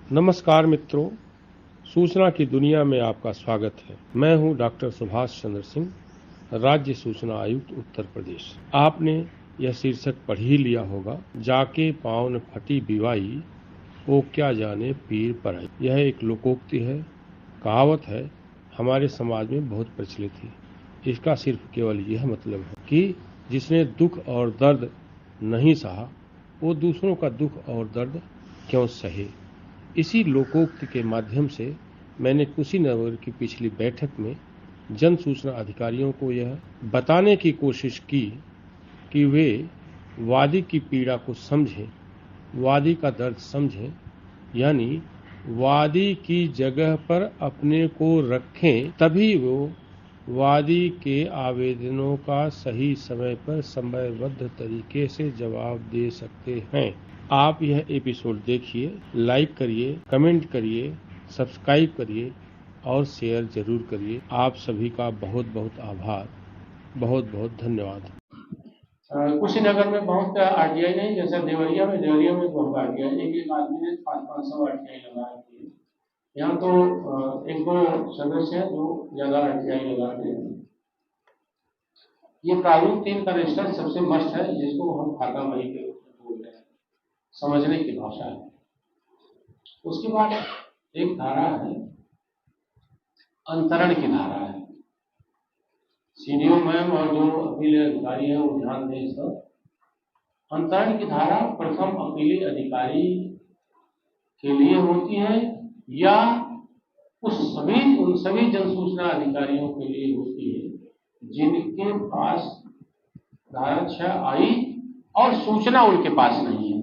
नमस्कार मित्रों, सूचना की दुनिया में आपका स्वागत है। मैं हूं डॉक्टर सुभाष चंद्र सिंह, राज्य सूचना आयुक्त उत्तर प्रदेश। आपने यह शीर्षक पढ़ ही लिया होगा, जाके पाँव फटी बिवाई, वो क्या जाने पीर पराई। यह एक लोकोक्ति है, कहावत है, हमारे समाज में बहुत प्रचलित है। इसका सिर्फ केवल यह मतलब है कि जिसने दुख और दर्द नहीं सहा, वो दूसरों का दुख और दर्द क्यों सहे। इसी लोकोक्ति के माध्यम से मैंने कुशीनगर की पिछली बैठक में जन सूचना अधिकारियों को यह बताने की कोशिश की कि वे वादी की पीड़ा को समझें, वादी का दर्द समझें, यानी वादी की जगह पर अपने को रखें, तभी वो वादी के आवेदनों का सही समय पर समयबद्ध तरीके से जवाब दे सकते हैं। आप यह एपिसोड देखिए, लाइक करिए, कमेंट करिए, सब्सक्राइब करिए और शेयर जरूर करिए। आप सभी का बहुत बहुत आभार, बहुत बहुत धन्यवाद। कुशीनगर में बहुत आरटीआई नहीं, जैसा देवरिया में बहुत आरटीआई, एक आदमी ने 500 आरटीआई लगा रखी है। यहाँ तो एक दो सदस्य हैं जो ज्यादा आरटीआई लगाते हैं। ये प्रारूप 3 का रजिस्टर सबसे मस्त है, जिसको हम खातामाही के रूप में बोलते हैं, समझने की भाषा है। उसके बाद एक धारा है, अंतरण की धारा है। सीडीओ मैम और जो अपील अधिकारी है वो ध्यान दें इस पर। अंतरण की धारा प्रथम अपीली अधिकारी के लिए होती है या उन सभी जन सूचना अधिकारियों के लिए होती है जिनके पास धारा 6 आई और सूचना उनके पास नहीं है,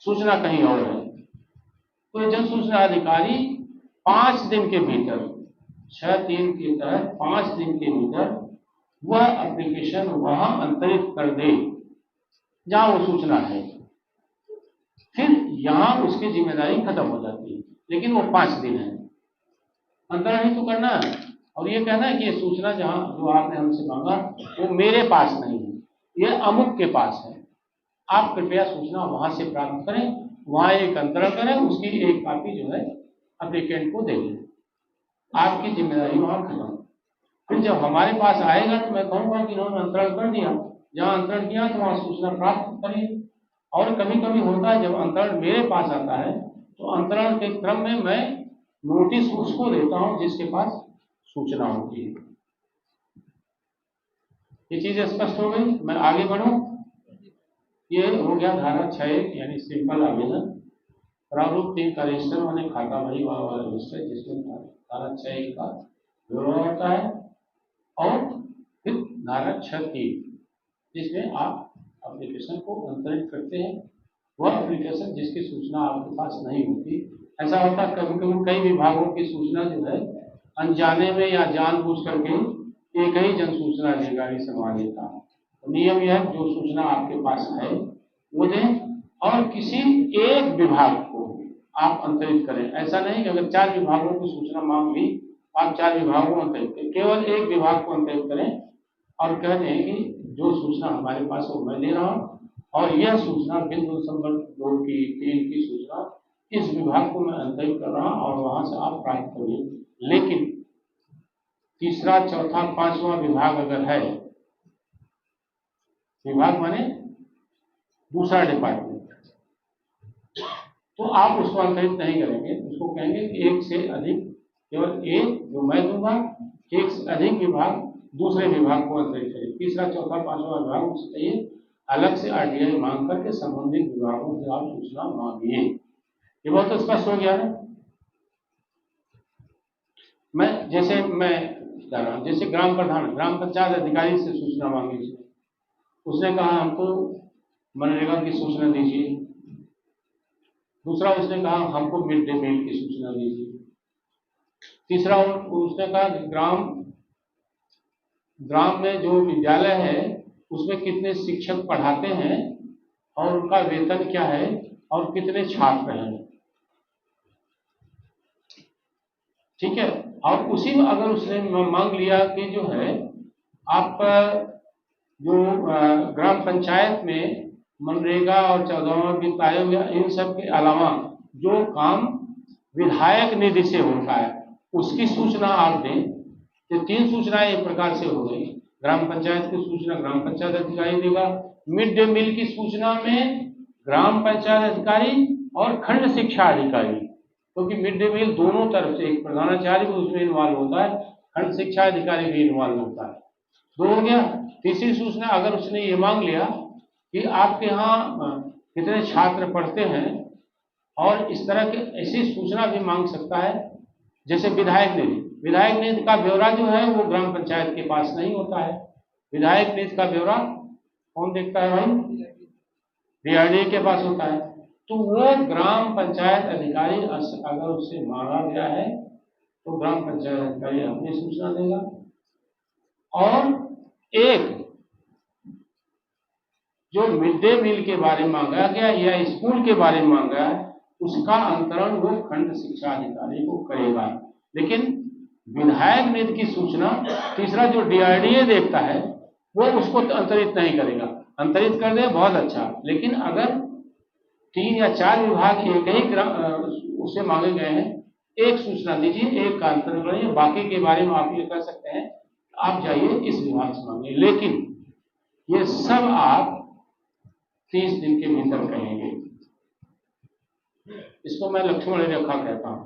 सूचना कहीं और है। तो जन सूचना अधिकारी 5 दिन के भीतर, 6(3) के तहत 5 दिन के भीतर वह एप्लीकेशन वहां अंतरित कर दे जहां वो सूचना है। फिर यहां उसकी जिम्मेदारी खत्म हो जाती है, लेकिन वो 5 दिन है। अंतरण ही तो करना है और ये कहना है कि ये सूचना जहां जो आपने हमसे मांगा वो मेरे पास नहीं है, ये अमुक के पास है। आप कृपया सूचना वहां से प्राप्त करें, वहां एक अंतरण करें, उसकी एक कॉपी जो है एप्लीकेंट को दे दें। आपकी जिम्मेदारी वहां खत्म। फिर जब हमारे पास आएगा तो मैं कहूँगा कि इन्होंने अंतरण कर दिया, जहाँ अंतरण किया तो वहाँ सूचना प्राप्त करिए। और कभी कभी होता है जब अंतरण मेरे पास आता है तो अंतरण के क्रम में मैं नोटिस उसको देता हूँ जिसके पास सूचना होती है। ये चीज स्पष्ट हो गई। मैं आगे बढ़ूं। ये हो गया धारा 6 यानी सिंपल आवेदन। प्रारूप 3 का रजिस्टर माने खातामाही वाला रजिस्टर, जिसमें धारा 6 का विवरण होता है। और फिर धारा 6(3) जिसमें आप एप्लीकेशन को अंतरित करते हैं, वह एप्लीकेशन जिसकी सूचना आपके पास नहीं होती। ऐसा होता है कभी कभी कई विभागों की सूचना जो है अनजाने में या जानबूझ करके एक ही जन सूचना अधिकारी संभाल लेता है। तो नियम यह है, जो सूचना आपके पास है वो दें और किसी एक विभाग को आप अंतरित करें। ऐसा नहीं कि अगर 4 विभागों की सूचना मांग ली, आप 4 विभागों को अंतरित करें, केवल एक विभाग को अंतरित करें और कह दें कि जो सूचना हमारे पास है वो मैं दे रहा हूँ और यह सूचना बिंदु नंबर 2 की 3 की सूचना इस विभाग को मैं अंतरित कर रहा हूँ और वहां से आप प्राप्त करिए। लेकिन तीसरा, चौथा, 5वां विभाग अगर है, विभाग माने दूसरा डिपार्टमेंट, तो आप उसको अंतरित नहीं करेंगे। उसको कहेंगे कि एक से अधिक, केवल एक जो मैं दूंगा, एक से अधिक विभाग दूसरे विभाग को अंतरित करें। तीसरा, चौथा, 5वां विभाग उससे चाहिए अलग से आरटीआई मांग करके संबंधित विभागों से आप सूचना मांगिए। ये बहुत स्पष्ट हो गया है। मैं जैसे ग्राम प्रधान, ग्राम पंचायत अधिकारी से सूचना मांगी, उसने कहा हमको मनरेगा की सूचना दीजिए। दूसरा, उसने कहा हमको मिड डे मील की सूचना दीजिए। तीसरा, उसने कहा ग्राम में जो विद्यालय है उसमें कितने शिक्षक पढ़ाते हैं और उनका वेतन क्या है और कितने छात्र हैं। ठीक है। और उसी में अगर उसने मांग लिया कि जो है आप जो ग्राम पंचायत में मनरेगा और 14वां वित्त आयोग या इन सब के अलावा जो काम विधायक निधि से होता है उसकी सूचना आप दें। तो 3 सूचनाएं एक प्रकार से हो गई। ग्राम पंचायत की सूचना ग्राम पंचायत अधिकारी देगा, मिड डे मील की सूचना में ग्राम पंचायत अधिकारी और खंड शिक्षा अधिकारी, क्योंकि मिड डे मील दोनों तरफ से, एक प्रधानाचार्य भी उसमें इन्वॉल्व होता है, खंड शिक्षा अधिकारी भी इन्वॉल्व होता है। 2 हो गया। तीसरी सूचना, अगर उसने ये मांग लिया कि आपके यहाँ कितने छात्र पढ़ते हैं, और इस तरह की ऐसी सूचना भी मांग सकता है। जैसे विधायक निधि का ब्यौरा जो है वो ग्राम पंचायत के पास नहीं होता है। विधायक निधि का ब्यौरा कौन देखता है भाई? डीआरडीए के पास होता है। तो वो ग्राम पंचायत अधिकारी अगर उससे मांगा गया है तो ग्राम पंचायत अधिकारी अपनी सूचना देगा। और एक जो मिड डे मील के बारे में मांगा गया या स्कूल के बारे में मांगा है, उसका अंतरण वो खंड शिक्षा अधिकारी को करेगा। लेकिन विधायक निधि की सूचना तीसरा जो डीआरडीए देखता है वो उसको अंतरित नहीं करेगा। अंतरित कर दे बहुत अच्छा, लेकिन अगर 3 या 4 विभाग एक ही उससे मांगे गए हैं, एक सूचना दीजिए, एक का अंतरण करिए, बाकी के बारे में आप ये कर सकते हैं आप जाइए इस विभाग से मांगिए। लेकिन ये सब आप 30 दिन के भीतर कहेंगे। इसको मैं लक्ष्मण रेखा कहता हूं।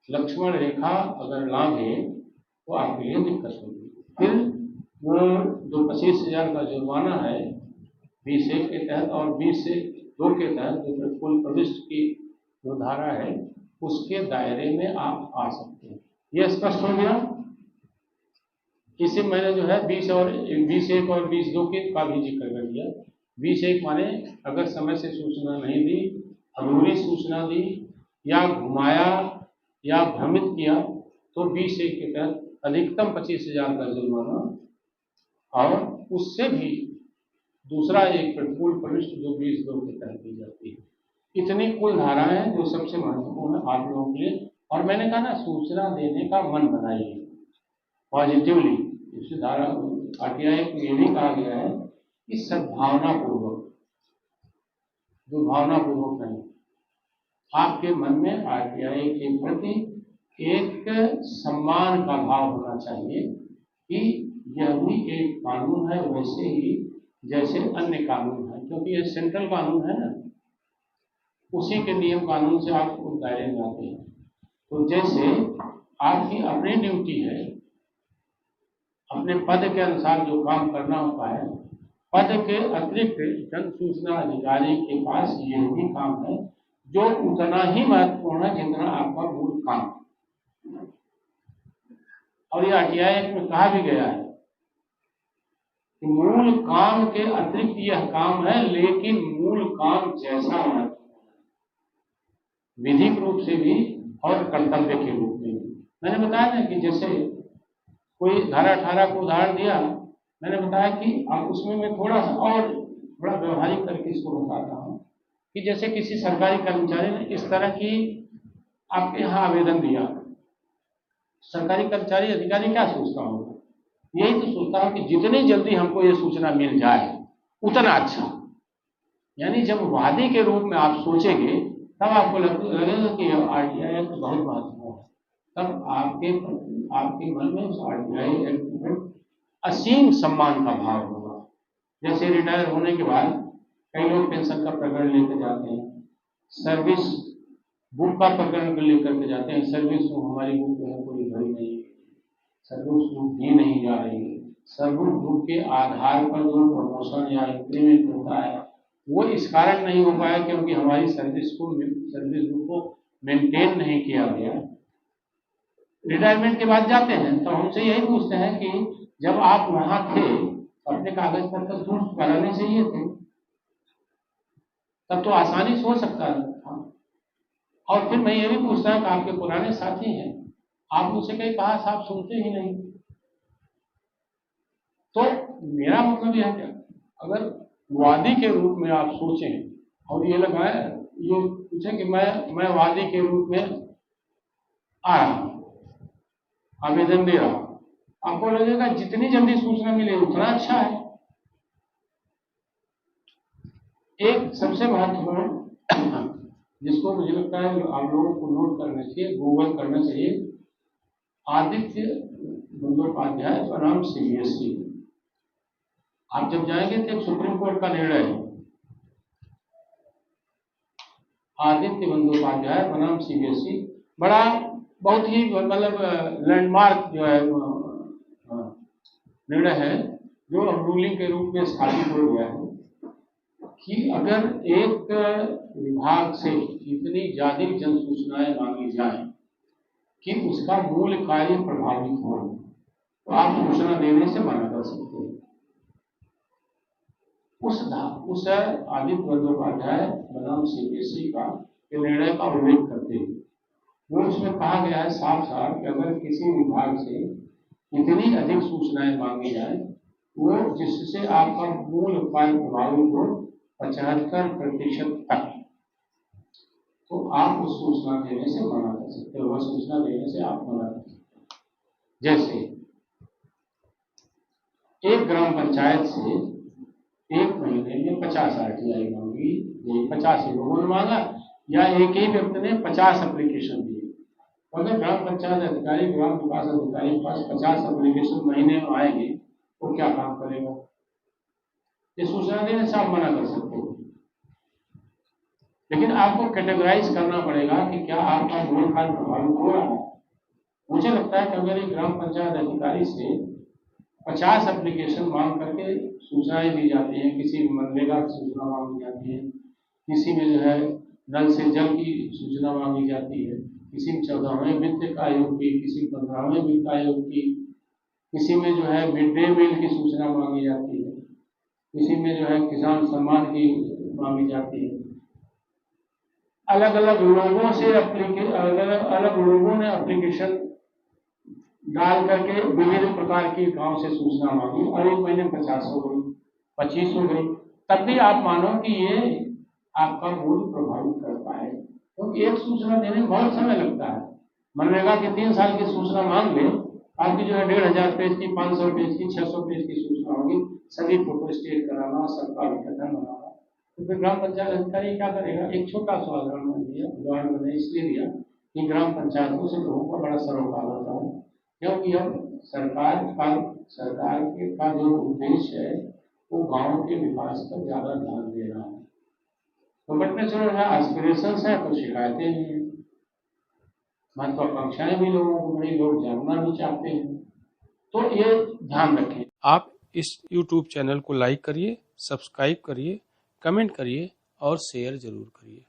लक्ष्मण रेखा अगर लांघे तो आपके लिए दिक्कत होगी। फिर वो जो 25,000 का जुर्माना है 20(1) के तहत और 20(2) के तहत जो कुल प्रविष्ट की जो धारा है उसके दायरे में आप आ सकते हैं। यह स्पष्ट हो गया। इसे मैंने जो है 20(1) और 20(2) के का भी जिक्र कर दिया। 20(1) माने अगर समय से सूचना नहीं दी, अधूरी सूचना दी या घुमाया या भ्रमित किया तो 20(1) के तहत अधिकतम 25,000 का जुर्माना, और उससे भी दूसरा एक प्रतिकूल प्रविष्ट जो 20(2) के तहत दी जाती है। इतनी कुल धाराएं हैं जो सबसे महत्वपूर्ण है आप लोगों के लिए। और मैंने कहा ना, सूचना देने का मन बनाइए पॉजिटिवली। इस धारा आरटीआई में ये भी कहा गया है कि सद्भावना पूर्वक, दुर्भावनापूर्वक नहीं, आपके मन में आरटीआई के प्रति एक सम्मान का भाव होना चाहिए कि यह भी एक कानून है वैसे ही जैसे अन्य कानून है, क्योंकि यह सेंट्रल कानून है ना, उसी के नियम कानून से आप उस दायरे में आते हैं। तो जैसे आपकी अपनी ड्यूटी है, अपने पद के अनुसार जो काम करना होता है, पद के अतिरिक्त जन सूचना अधिकारी के पास यह भी काम है जो उतना ही महत्वपूर्ण है जितना आपका मूल काम। और यह आरटीआई एक्ट में कहा भी गया है कि मूल काम के अतिरिक्त यह काम है, लेकिन मूल काम जैसा महत्वपूर्ण है, विधिक रूप से भी और कर्तव्य के रूप में भी। मैंने बताया ना कि जैसे कोई धारा 18 को उदाहरण दिया, मैंने बताया कि अब उसमें मैं थोड़ा सा और बड़ा व्यवहारिक करके इसको बताता हूँ कि जैसे किसी सरकारी कर्मचारी ने इस तरह की आपके यहाँ आवेदन दिया, सरकारी कर्मचारी अधिकारी क्या सोचता होगा? यही तो सोचता हूँ कि जितनी जल्दी हमको ये सूचना मिल जाए उतना अच्छा। यानी जब वादी के रूप में आप सोचेंगे तब आपको लगेगा कि आरटीआई एक्ट बहुत महत्वपूर्ण है, तब आपके मन में उस आरटीआई एक्ट में असीम सम्मान का भाव होगा। जैसे रिटायर होने के बाद कई लोग पेंशन का प्रकरण लेकर जाते हैं, सर्विस बुक का प्रकरण लेकर के जाते हैं, सर्विस हमारी बुक जो है कोई भरी नहीं, सर्विस बुक दी नहीं जा रही है। सर्विस बुक के आधार पर जो प्रमोशन या इंक्रीमेंट होता है वो इस कारण नहीं हो पाया क्योंकि हमारी सर्विस बुक को मेंटेन नहीं किया गया। रिटायरमेंट के बाद जाते हैं तो हमसे यही पूछते हैं कि जब आप वहां थे अपने कागज पत्र दुरुस्त कराने चाहिए थे, तब तो आसानी से हो सकता था। और फिर मैं ये भी पूछता हूं कि आपके पुराने साथी हैं, आप उनसे कहीं कहा साहब सुनते ही नहीं। तो मेरा मतलब यह है अगर वादी के रूप में आप सोचें और ये लगाए, ये पूछें कि मैं वादी के रूप में आ रहा हूं, आवेदन दे रहा हूं, आपको लगेगा जितनी जल्दी सूचना मिले उतना अच्छा है। एक सबसे महत्वपूर्ण जिसको मुझे लगता है आप लोगों को नोट करना चाहिए, गूगल करना चाहिए। आदित्य बंदोपाध्याय बनाम CBSE। आप जब जाएंगे तो सुप्रीम कोर्ट का निर्णय है, आदित्य बंदोपाध्याय बनाम CBSE। बड़ा बहुत ही मतलब लैंडमार्क जो है निर्णय है, जो अब रूलिंग के रूप में स्थापित हो गया है कि अगर एक विभाग से इतनी ज्यादा जन सूचनाएं मांगी जाए कि उसका मूल कार्य प्रभावित हो, तो आप सूचना देने से मना कर सकते हैं। उस आदित्य बंदोपाध्याय बनाम CBSE का निर्णय का उल्लेख करते हुए वो उसमें कहा गया है साफ साफ कि अगर किसी विभाग से इतनी अधिक सूचनाएं मांगी जाए वो जिससे आपका मूल कार्य प्रभावित हो 75% तक, तो आप उस सूचना देने से मना कर सकते हो, वह सूचना देने से आप मना कर सकते हो। जैसे एक ग्राम पंचायत से एक महीने में 50 RTI मांगी, 50 लोगों ने मांगा, या एक ही व्यक्ति ने 50 एप्लीकेशन दिए। अगर ग्राम पंचायत अधिकारी, ग्राम विकास अधिकारी के पास 50 एप्लीकेशन महीने में आएंगे तो क्या काम करेगा? ये सूचना देने से आप मना कर सकते हो, लेकिन आपको कैटेगराइज करना पड़ेगा कि क्या आपका मूल कार्य प्रभावित हो रहा है। मुझे लगता है कि अगर एक ग्राम पंचायत अधिकारी से 50 एप्लीकेशन मांग करके सूचनाएं दी जाती हैं, किसी मनरेगा की सूचना मांगी जाती है, किसी में जो है नल से जल की सूचना मांगी जाती है, किसी में 14वें वित्त आयोग की, किसी 15वें वित्त आयोग की, किसी में जो है मिड डे मील की सूचना मांगी जाती है, किसी में जो है किसान सम्मान की मांगी जाती है। अलग अलग लोगों से अलग लोगों ने एप्लीकेशन डाल करके विभिन्न प्रकार की गांव से सूचना मांगी और एक महीने 50 हो गई, 25 हो गई, तब भी आप मानो कि ये आपका मूल प्रभावित करता है। तो एक सूचना देने में बहुत समय लगता है। मनरेगा की 3 साल की सूचना मांग ले, आपकी जो है 1500 पेज की, 500 पेज की, 600 पेज की सूचना होगी, सभी फोटो स्टेट कराना, सबका विघटन बनाना, तो फिर ग्राम पंचायत अधिकारी क्या करेगा? एक छोटा सा उदाहरण मैंने इसलिए दिया कि ग्राम पंचायतों से लोगों का बड़ा सरोकार होता है, क्योंकि अब सरकार का जो उद्देश्य है वो गांव के विकास पर ज्यादा ध्यान दे रहा है। तो बट में चलो एस्पिरेशन है तो शिकायतें भी हैं, महत्वाकांक्षाएं भी लोगों को बड़ी, लोग जानना भी चाहते हैं, तो ये ध्यान रखें। आप इस YouTube चैनल को लाइक करिए, सब्सक्राइब करिए, कमेंट करिए और शेयर जरूर करिए।